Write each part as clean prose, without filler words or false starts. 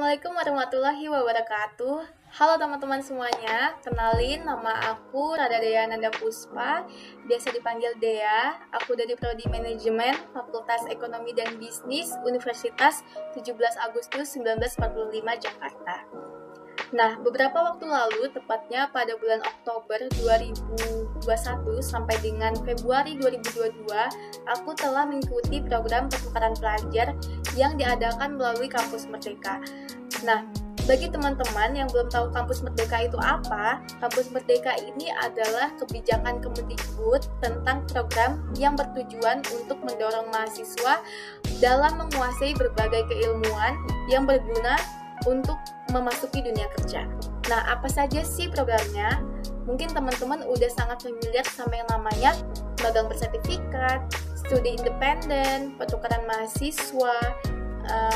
Assalamualaikum warahmatullahi wabarakatuh. Halo teman-teman semuanya, kenalin nama aku Radha Dea Nanda Puspa, biasa dipanggil Dea. Aku dari Prodi Manajemen, Fakultas Ekonomi dan Bisnis, Universitas 17 Agustus 1945 Jakarta. Nah, beberapa waktu lalu, tepatnya pada bulan Oktober 2021 sampai dengan Februari 2022, aku telah mengikuti program pertukaran pelajar yang diadakan melalui Kampus Merdeka. Nah, bagi teman-teman yang belum tahu Kampus Merdeka itu apa, Kampus Merdeka ini adalah kebijakan Kemendikbud tentang program yang bertujuan untuk mendorong mahasiswa dalam menguasai berbagai keilmuan yang berguna untuk memasuki dunia kerja. Nah, apa saja sih programnya? Mungkin teman-teman udah sangat familiar sama yang namanya magang bersertifikat, studi independen, pertukaran mahasiswa,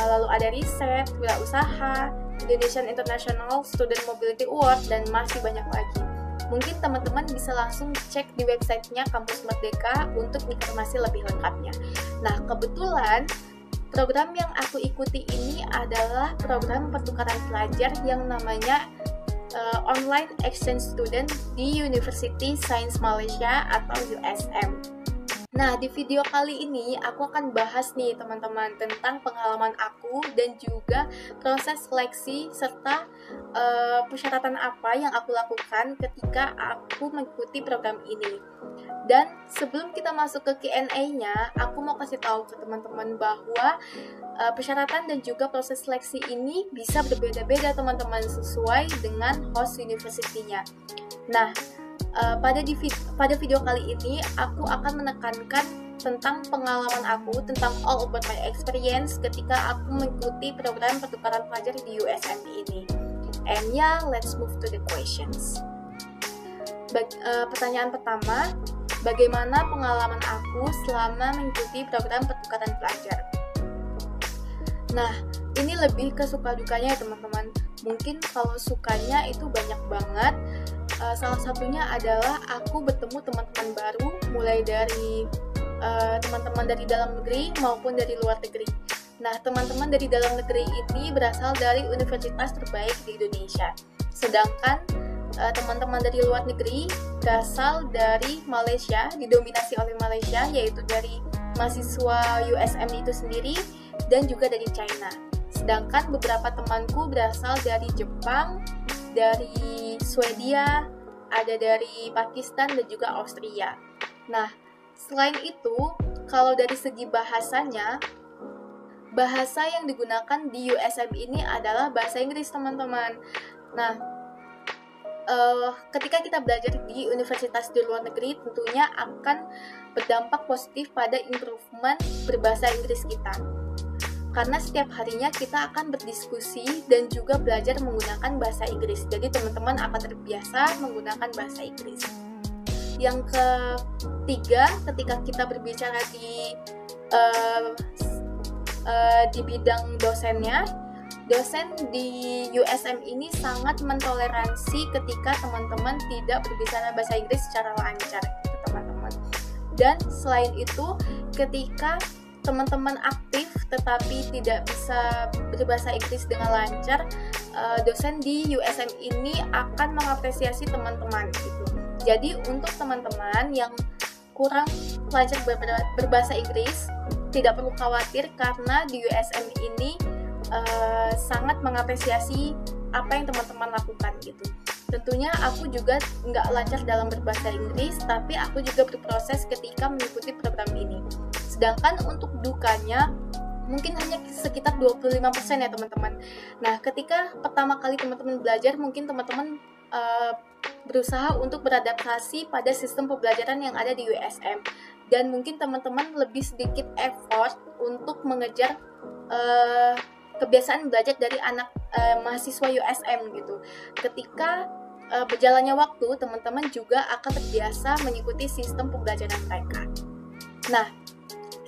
lalu ada riset, wirausaha, Indonesian International Student Mobility Award, dan masih banyak lagi. Mungkin teman-teman bisa langsung cek di websitenya Kampus Merdeka untuk informasi lebih lengkapnya. Nah, kebetulan program yang aku ikuti ini adalah program pertukaran pelajar yang namanya Online Exchange Student di University Science Malaysia atau USM. Nah, di video kali ini aku akan bahas nih teman-teman tentang pengalaman aku dan juga proses seleksi serta persyaratan apa yang aku lakukan ketika aku mengikuti program ini. Dan sebelum kita masuk ke Q&A-nya, aku mau kasih tahu ke teman-teman bahwa persyaratan dan juga proses seleksi ini bisa berbeda-beda teman-teman sesuai dengan host university-nya. Nah, pada video kali ini aku akan menekankan tentang pengalaman aku, tentang all about my experience ketika aku mengikuti program pertukaran pelajar di USM ini. And yeah, let's move to the questions. Pertanyaan pertama, bagaimana pengalaman aku selama mengikuti program pertukaran pelajar? Nah, ini lebih ke suka dukanya ya teman-teman. Mungkin kalau sukanya itu banyak banget. Salah satunya adalah aku bertemu teman-teman baru, mulai dari teman-teman dari dalam negeri maupun dari luar negeri. Nah, teman-teman dari dalam negeri ini berasal dari universitas terbaik di Indonesia. Sedangkan teman-teman dari luar negeri berasal dari Malaysia, didominasi oleh Malaysia, yaitu dari mahasiswa USM itu sendiri dan juga dari China. Sedangkan beberapa temanku berasal dari Jepang, dari Swedia, ada dari Pakistan dan juga Austria. Nah, selain itu, kalau dari segi bahasanya, bahasa yang digunakan di USM ini adalah bahasa Inggris, teman-teman. Nah, ketika kita belajar di universitas di luar negeri, tentunya akan berdampak positif pada improvement berbahasa Inggris kita. Karena setiap harinya kita akan berdiskusi dan juga belajar menggunakan bahasa Inggris. Jadi teman-teman akan terbiasa menggunakan bahasa Inggris. Yang ketiga, ketika kita berbicara di bidang dosennya, dosen di USM ini sangat mentoleransi ketika teman-teman tidak berbicara bahasa Inggris secara lancar, teman-teman. Dan selain itu, ketika teman-teman aktif tetapi tidak bisa berbahasa Inggris dengan lancar, dosen di USM ini akan mengapresiasi teman-teman gitu. Jadi untuk teman-teman yang kurang lancar berbahasa Inggris, tidak perlu khawatir karena di USM ini sangat mengapresiasi apa yang teman-teman lakukan gitu. Tentunya aku juga nggak lancar dalam berbahasa Inggris, tapi aku juga berproses ketika mengikuti program ini. Sedangkan untuk dukanya mungkin hanya sekitar 25% ya teman-teman. Nah, ketika pertama kali teman-teman belajar, mungkin teman-teman berusaha untuk beradaptasi pada sistem pembelajaran yang ada di USM. Dan mungkin teman-teman lebih sedikit effort untuk mengejar kebiasaan belajar dari anak mahasiswa USM gitu. Ketika berjalannya waktu, teman-teman juga akan terbiasa mengikuti sistem pembelajaran mereka. Nah,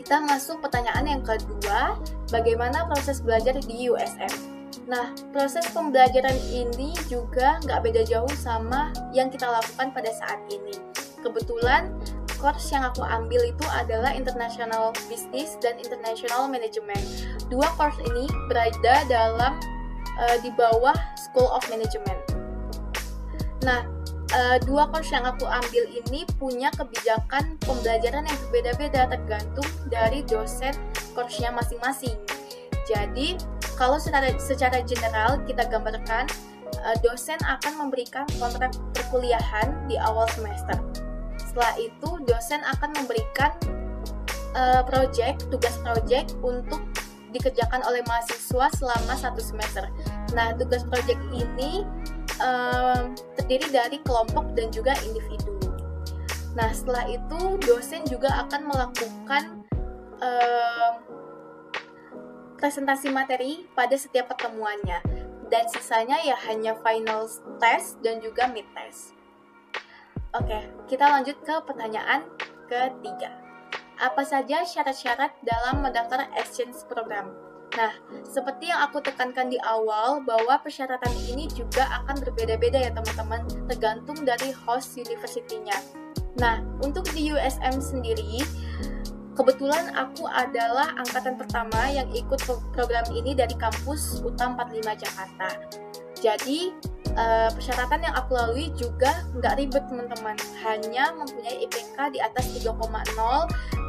kita masuk pertanyaan yang kedua, bagaimana proses belajar di USM? Nah, proses pembelajaran ini juga nggak beda jauh sama yang kita lakukan pada saat ini. Kebetulan, course yang aku ambil itu adalah International Business dan International Management. Dua course ini berada dalam di bawah School of Management. Nah, dua course yang aku ambil ini punya kebijakan pembelajaran yang berbeda-beda tergantung dari dosen course-nya masing-masing. Jadi, kalau secara general kita gambarkan, dosen akan memberikan kontrak perkuliahan di awal semester. Setelah itu, dosen akan memberikan tugas project untuk dikerjakan oleh mahasiswa selama 1 semester. Nah, tugas project ini terdiri dari kelompok dan juga individu. Nah, setelah itu dosen juga akan melakukan presentasi materi pada setiap pertemuannya, dan sisanya ya hanya final test dan juga mid test. Oke, kita lanjut ke pertanyaan ketiga. Apa saja syarat-syarat dalam mendaftar exchange program? Nah, seperti yang aku tekankan di awal, bahwa persyaratan ini juga akan berbeda-beda ya teman-teman, tergantung dari host university-nya. Nah, untuk di USM sendiri, kebetulan aku adalah angkatan pertama yang ikut program ini dari kampus UTA 45 Jakarta. Jadi, persyaratan yang aku lalui juga nggak ribet teman-teman, hanya mempunyai IPK di atas 3,0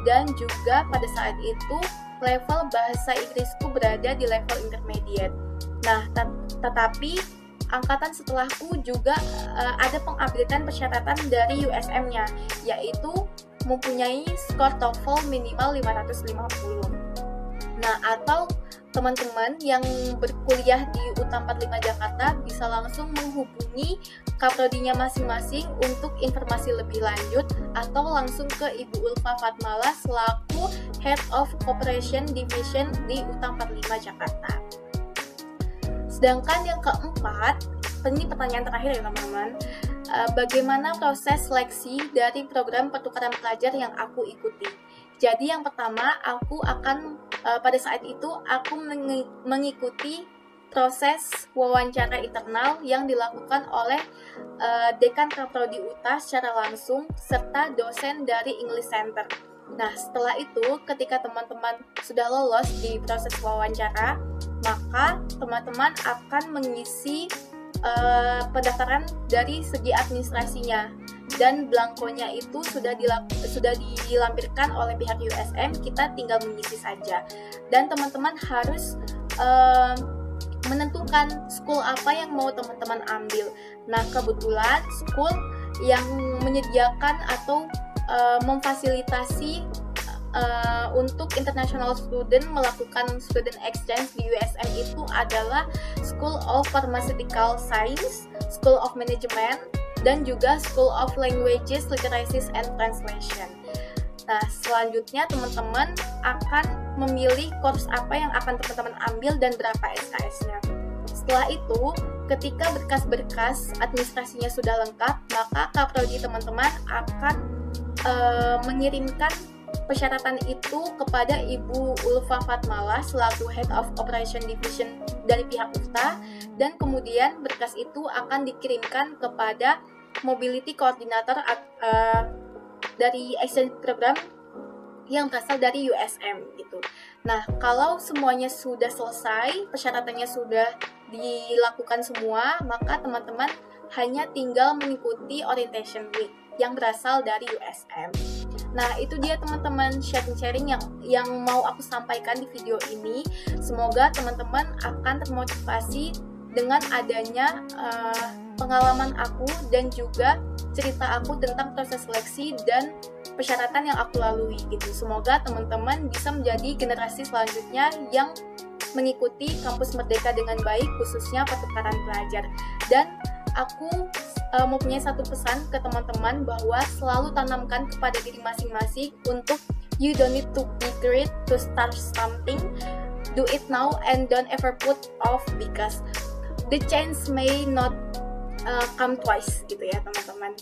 dan juga pada saat itu level bahasa Inggrisku berada di level intermediate. Nah, tetapi angkatan setelahku juga ada pengupdatean persyaratan dari USM-nya, yaitu mempunyai skor TOEFL minimal 550. Nah, atau teman-teman yang berkuliah di UTA 45 Jakarta bisa langsung menghubungi kaprodinya masing-masing untuk informasi lebih lanjut, atau langsung ke Ibu Ulfa Fatmala selaku Head of Cooperation Division di UTA 45 Jakarta. Sedangkan yang keempat, ini pertanyaan terakhir ya teman-teman, bagaimana proses seleksi dari program pertukaran pelajar yang aku ikuti? Jadi yang pertama, aku akan pada saat itu aku mengikuti proses wawancara internal yang dilakukan oleh Dekan Kaprodi UTA secara langsung serta dosen dari English Center. Nah, setelah itu ketika teman-teman sudah lolos di proses wawancara, maka teman-teman akan mengisi pendaftaran dari segi administrasinya, dan blankonya itu sudah dilampirkan oleh pihak USM, kita tinggal mengisi saja. Dan teman-teman harus menentukan school apa yang mau teman-teman ambil. Nah, kebetulan school yang menyediakan atau memfasilitasi untuk international student melakukan student exchange di USM itu adalah School of Pharmaceutical Science, School of Management, dan juga School of Languages, Literacies, and Translation. Nah, selanjutnya teman-teman akan memilih course apa yang akan teman-teman ambil dan berapa SKS-nya. Setelah itu, ketika berkas-berkas administrasinya sudah lengkap, maka kaprodi teman-teman akan mengirimkan persyaratan itu kepada Ibu Ulfa Fatmala selaku Head of Operation Division dari pihak UTA, dan kemudian berkas itu akan dikirimkan kepada Mobility Coordinator dari exchange program yang berasal dari USM gitu. Nah, kalau semuanya sudah selesai, persyaratannya sudah dilakukan semua, maka teman-teman hanya tinggal mengikuti orientation week yang berasal dari USM. Nah, itu dia teman-teman sharing-sharing yang mau aku sampaikan di video ini. Semoga teman-teman akan termotivasi dengan adanya pengalaman aku dan juga cerita aku tentang proses seleksi dan persyaratan yang aku lalui gitu. Semoga teman-teman bisa menjadi generasi selanjutnya yang mengikuti kampus Merdeka dengan baik, khususnya pertukaran pelajar. Dan aku mempunyai satu pesan ke teman-teman, bahwa selalu tanamkan kepada diri masing-masing untuk you don't need to be great to start something, do it now and don't ever put off because the chance may not come twice gitu ya teman-teman.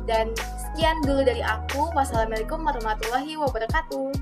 Dan sekian dulu dari aku. Wassalamualaikum warahmatullahi wabarakatuh.